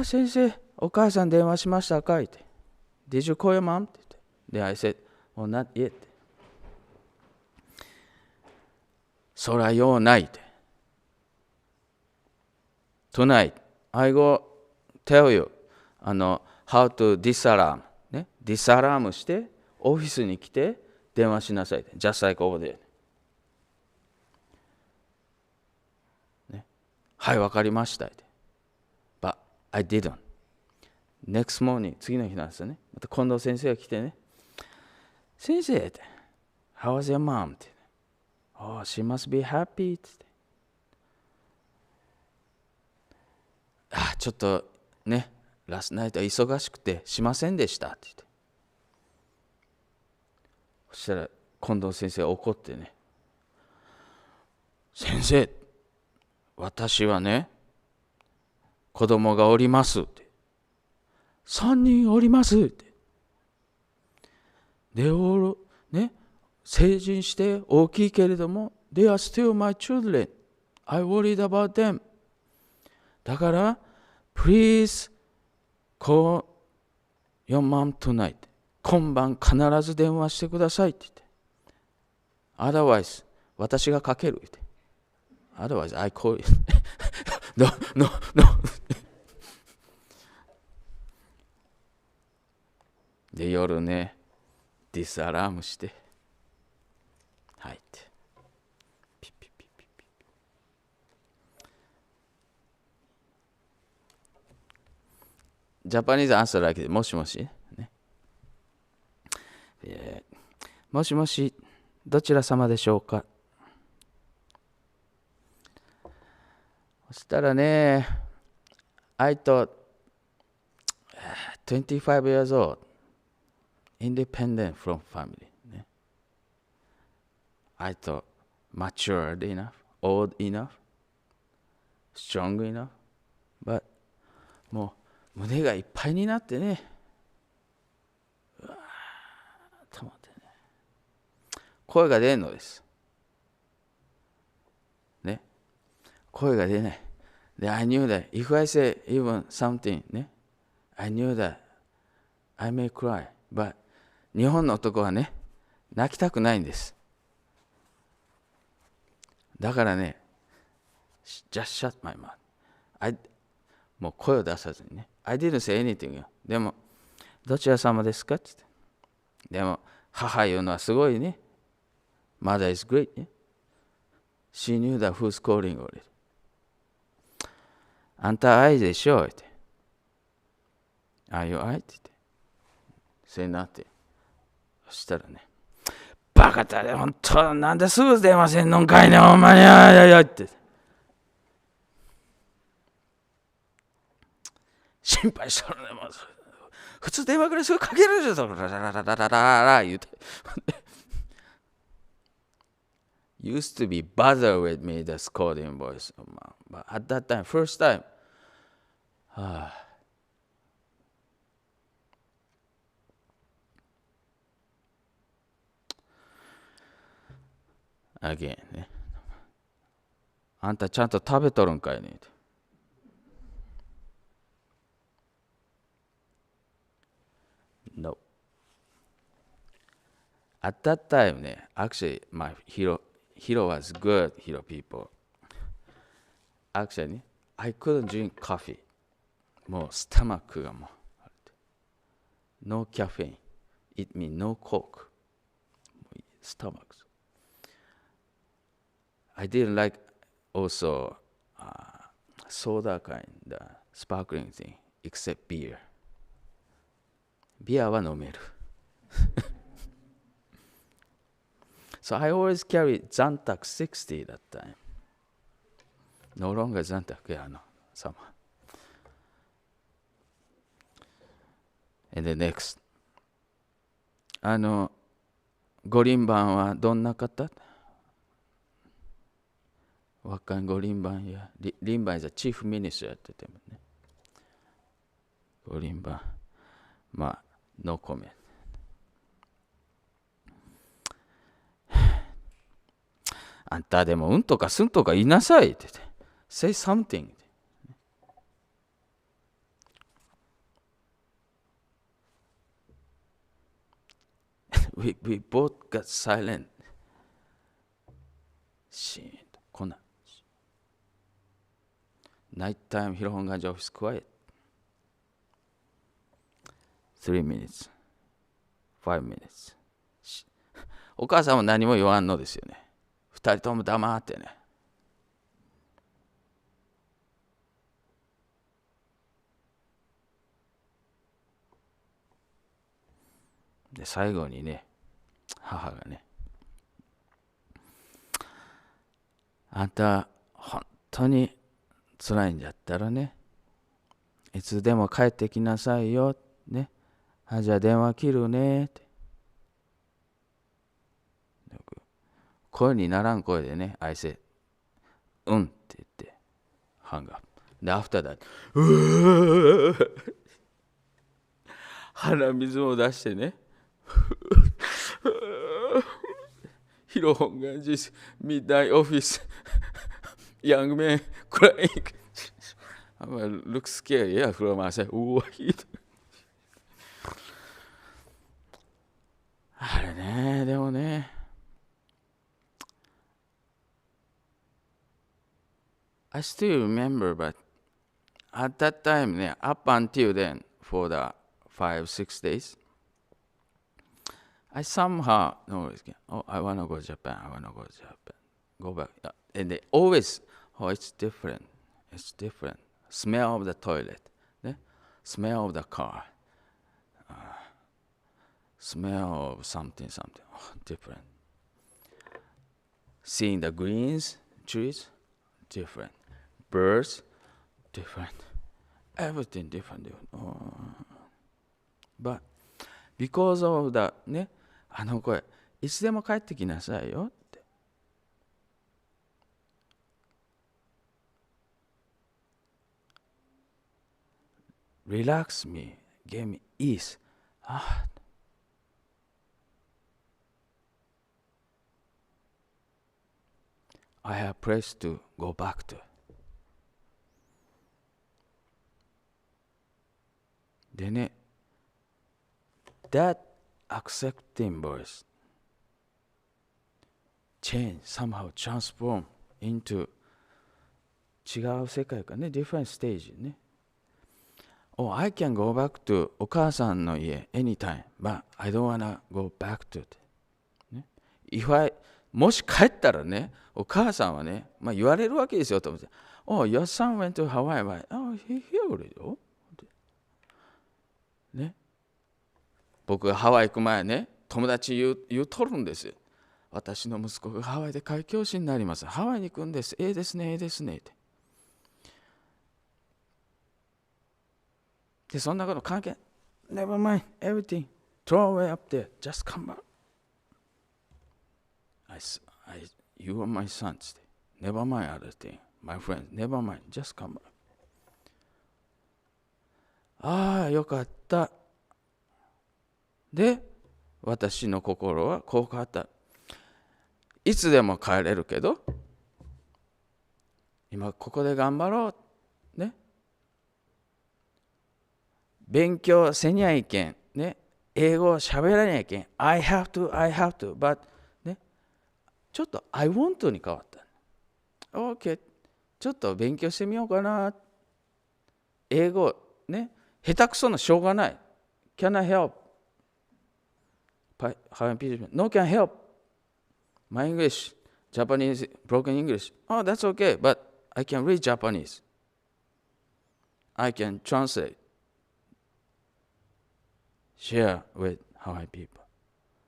先生、お母さん電話しましたかって。Did you call your mom? って言って。で、I said, well, not yet. そらようないって。Tonight, I go tell you, how to disalarm. ね、ディスアラームして、オフィスに来て電話しなさいって。Just like over there. ね、はい、わかりましたって。But I didn't. Next morning, 次の日なんですよね。また近藤先生が来てね。先生って、How was your mom? って。Oh, she must be happy. って。ちょっとね、ラストナイトは忙しくてしませんでしたって言って。そしたら近藤先生が怒ってね。先生、私はね、子供がおりますって。3人おりますって。で、ね、成人して大きいけれども、They are still my children. I worried about them. だから、Please call your mom tonight. 今晩必ず電話してくださいって言って。Otherwise, 私がかけるって。Otherwise, I call you. No. で、夜ね、ディスアラームして、入って。ピッピッピッピッピッ。ジャパニーズアンサーだけで、もしもし、ね。もしもし、どちら様でしょうか。そしたらね、I thought, 25 years old, independent from family. ね。I thought, matured enough, old enough, strong enough, but もう胸がいっぱいになってね、うわーと思ってね、声が出んのです。ね、声が出ない。で、I knew that if I say even something, ね、I knew that I may cry, but 日本の男はね、泣きたくないんです。だからね、just shut my mouth. もう声を出さずにね。I didn't say anything よ。でも、どちら様ですかって言って。でも、母言うのはすごいね。Mother is great ね。She knew that who's calling already. あんた愛でしょって。Are you I? って言って。Say nothing. そしたらね、バカだね、ほんと、なんですぐ電話せんのんかいね、お前やって。心配したらね、もう普通電話くらいすぐかけるでしょ、ラララララララ言うて。Used to be bother with me, the scolding voice of mom. But at that time, first time, again ね。あんたちゃんと食べとるんかいね。No. At that time ね、actually my hero was good hero people. Actually, I couldn't drink coffee. もうスタマックがもう。No caffeine. It means no coke. stomach. I didn't like also soda kind, sparkling thing, except beer. ビアは飲める。So I always carried Zantac 60 that time. No longer Zantac, yeah, no, some. And the next. 五輪番はどんな方？若い五輪番や、輪番is a chief minister やっててもね。五輪番。まあ、no comment。あんたでもうんとかすんとか言いなさいって言って。Say something. we both got silent. シーンと来ない。Night time, Hirohonganji office quiet. 3 minutes. 5 minutes. お母さんも何も言わんのですよね。二人とも黙ってね。で、最後にね、母がね、あんた、本当に辛いんだったらね、いつでも帰ってきなさいよ。ね。じゃあ電話切るねって。声にならん声でね、I say、うんって言って、hang up。で、after that、鼻水を出してね、Hirohonganji's midnight office, young man crying. Look scary, yeah, from outside. あれね、でもね、I still remember, but at that time, up until then, for the 5-6 days, I somehow always get, I want to go to Japan, go back. And they always, it's different. It's different. Smell of the toilet, smell of the car, smell of something, different. Seeing the greens, trees, different. Birds, different. Everything different. But because of the ね、あの声、いつでも帰ってきなさいよって。Relax me, give me ease. I have place to go back to. でね、that accepting voice change, somehow transform into 違う世界かね、different stage ね。Oh, I can go back to お母さんの家 anytime, but I don't wanna go back to it. ね、If I もし帰ったらね、お母さんはね、まあ言われるわけですよと思って。Oh, your son went to Hawaii, but oh, he already, oh. ね、僕がハワイ行く前ね、友達言うとるんですよ。私の息子がハワイで海教師になります。ハワイに行くんです。ですね、ですねって。で、そんなこと関係、Never mind, everything, throw away up there, just come back. You are my son って。Never mind other thing, my friend, never mind, just come back. ああ、よかった。で、私の心はこう変わった。いつでも帰れるけど、今ここで頑張ろう。ね。勉強せにゃいけん。ね。英語を喋らにゃいけん。I have to, but ね。ちょっと I want to に変わった。OK。ちょっと勉強してみようかな。英語ね。下手くそのしょうがない。Can I help? No can help. My English, Japanese, broken English. Oh, that's okay, but I can read Japanese. I can translate, share with Hawaii people.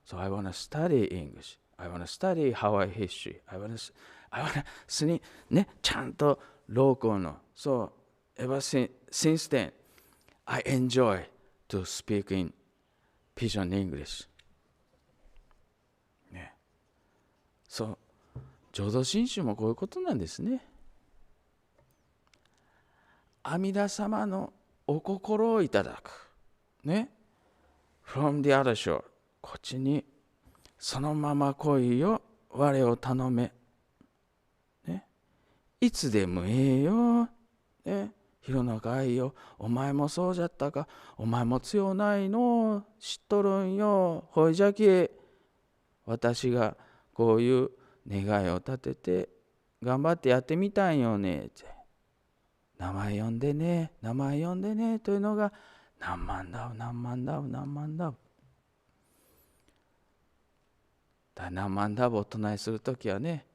So I want to study English. I want to study Hawaii history. I want to ね、ちゃんとローコの。So ever since then, I enjoy to speak in Pidgin English. ね。そう。浄土真宗もこういうことなんですね。阿弥陀様のお心をいただく。ね。From the other shore. こっちにそのまま来いよ。我を頼め。ね。いつでもええよ。ね。広中愛よ。お前もそうじゃったか。お前も強ないの。知っとるんよ。ほいじゃき。私がこういう願いを立てて頑張ってやってみたんよねって。名前呼んでね、名前呼んでねというのが何万だ何万だ何万だ。何万だをお唱えするときはね、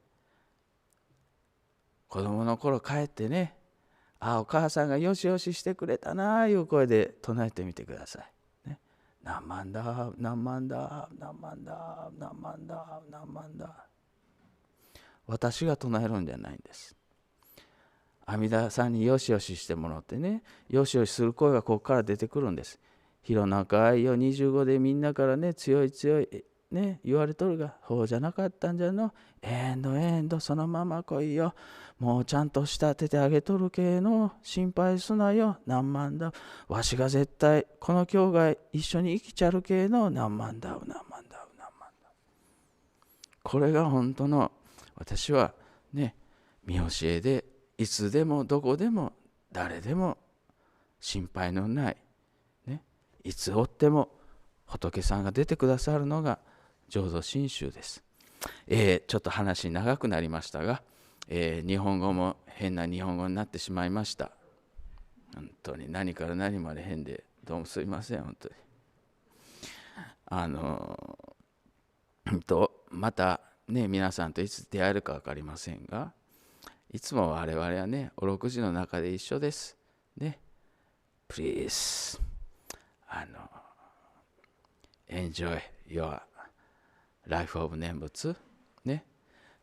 子供の頃帰ってね、お母さんがよしよししてくれたなあいう声で唱えてみてください。ね、何万だ何万だ何万だ何万だ何万だ。私が唱えるんじゃないんです。阿弥陀さんによしよししてもらってね、よしよしする声がここから出てくるんです。広中愛よ25でみんなからね、強い強いね言われとるが、そうじゃなかったんじゃの。エンドそのまま来いよ。もうちゃんと仕立ててあげとるけの。心配すなよ。何万だ。わしが絶対この境外一緒に生きちゃるけの。何万だ何万だ何万だ。これが本当の私はね、見教えでいつでもどこでも誰でも心配のない、ね、いつおっても仏さんが出てくださるのが浄土真宗です。ちょっと話長くなりましたが、日本語も変な日本語になってしまいました。本当に何から何まで変でどうもすいません。本当にまたね、皆さんといつ出会えるか分かりませんが、いつも我々はね、お六時の中で一緒です。ね。Please, enjoy your life of 念仏。ね。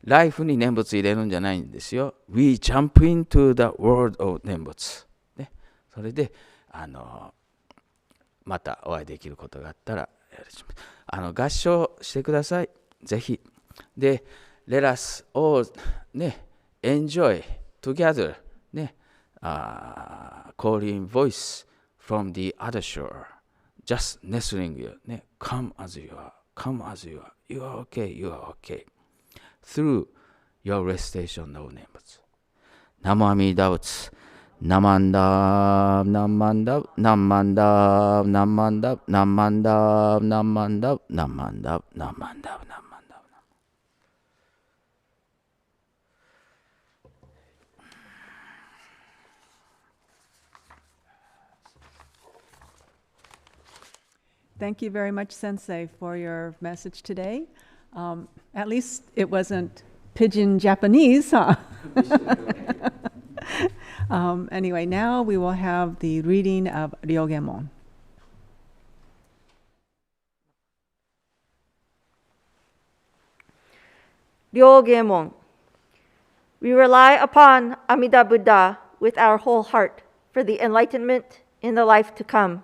ライフに念仏入れるんじゃないんですよ。We jump into the world of 念仏。ね。それで、またお会いできることがあったら、合唱してください。ぜひ。で、let us all ね、enjoy together ね、calling voice from the other shore, just nestling you ね、come as you are, come as you are, you are okay, you are okay, through your recitation of 念仏。ナモアミダ仏、ナマンダナマンダナマンダナマンダナマンダナマンダナマンダナマンダ。Thank you very much, Sensei, for your message today. At least it wasn't pidgin Japanese, huh? Anyway, now we will have the reading of Ryogemon. Ryogemon. We rely upon Amida Buddha with our whole heart for the enlightenment in the life to come,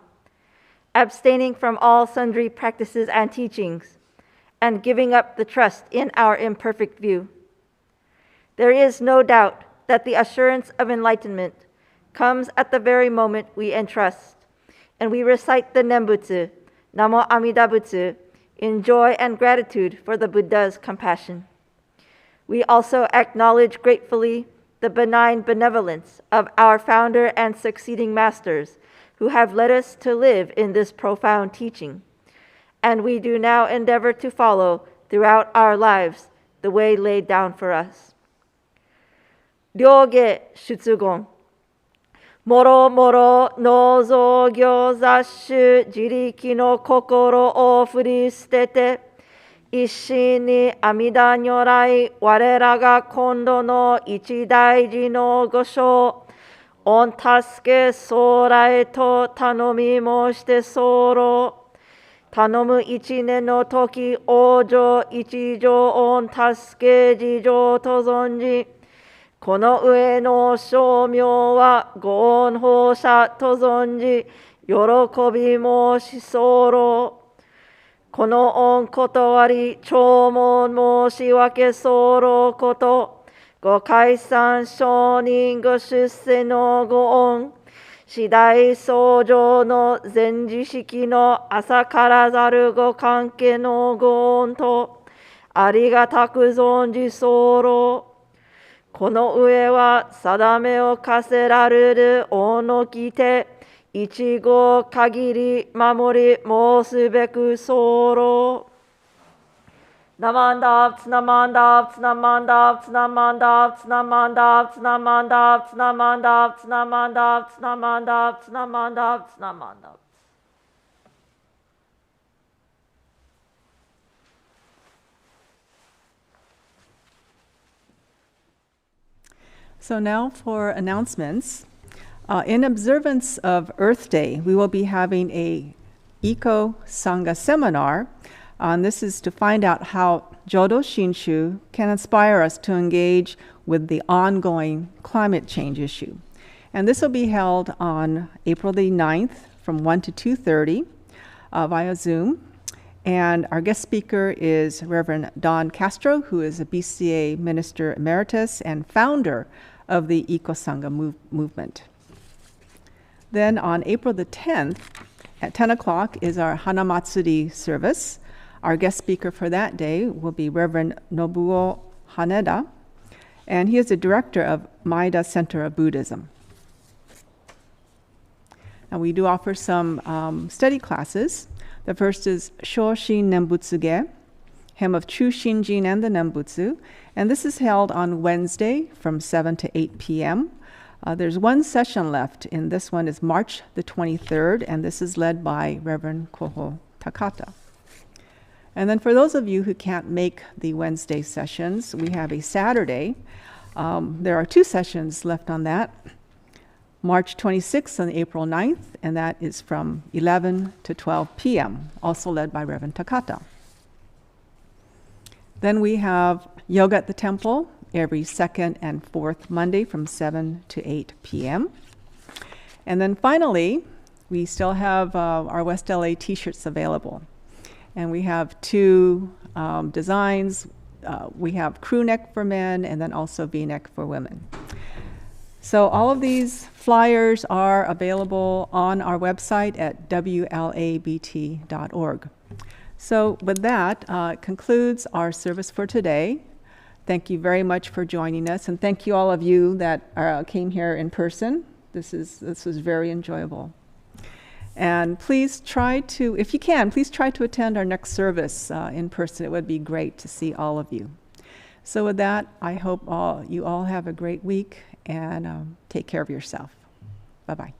abstaining from all sundry practices and teachings, and giving up the trust in our imperfect view. There is no doubt that the assurance of enlightenment comes at the very moment we entrust, and we recite the Nembutsu, Namo Amida Butsu, in joy and gratitude for the Buddha's compassion. We also acknowledge gratefully the benign benevolence of our founder and succeeding masters, who have led us to live in this profound teaching. And we do now endeavor to follow throughout our lives the way laid down for us. Ryoge Shutsugon. Moro moro no zogyo zashu jiriki no kokoro o furi sutete, 一心に阿弥陀如来、我らが今度の一大事の御所、御助け将来と頼み申して候。頼む一年の時、往生一条御助け事情と存じ、この上の称名はご恩報者と存じ、喜び申し候。この恩断り、弔問申し分け候こと、ご解散承認ご出世のご恩、次第相乗の前時式の朝からざるご関係のご恩と、ありがたく存じ候。この上は定めを課せられるおのきて、一語限り守り申すべく候。ナマンダーツナマンダーツナマンダーツナマンダーツナマンダーツナマンダーツナマンダーツナマンダーツナマンダーツナマンダーツナマンダーツ。So now for announcements. In observance of Earth Day, we will be having a Eco Sangha seminar. This is to find out how Jodo Shinshu can inspire us to engage with the ongoing climate change issue. And this will be held on April the 9th from 1 to 2:30 via Zoom. And our guest speaker is Reverend Don Castro, who is a BCA Minister Emeritus and founder of the Eco Sangha movement. Then on April the 10th at 10 o'clock is our Hanamatsuri service. Our guest speaker for that day will be Reverend Nobuo Haneda, and he is the director of Maeda Center of Buddhism. Now we do offer some study classes. The first is Shoshin Nembutsuge, Hymn of True Shinjin and the Nembutsu, and this is held on Wednesday from 7 to 8 p.m. There's one session left, and this one is March the 23rd, and this is led by Reverend Koho Takata. And then for those of you who can't make the Wednesday sessions, we have a Saturday. There are two sessions left on that. March 26th and April 9th, and that is from 11 to 12 p.m., also led by Reverend Takata. Then we have Yoga at the Temple every second and fourth Monday from 7 to 8 p.m. And then finally, we still have our West LA t-shirts available. And we have two designs. We have crew neck for men and then also V-neck for women. So all of these flyers are available on our website at WLABT.org. So with that, concludes our service for today. Thank you very much for joining us, and thank you all of you that came here in person. This was very enjoyable. And please try to, if you can, please try to attend our next service in person. It would be great to see all of you. So with that, I hope you all have a great week and take care of yourself. Bye-bye.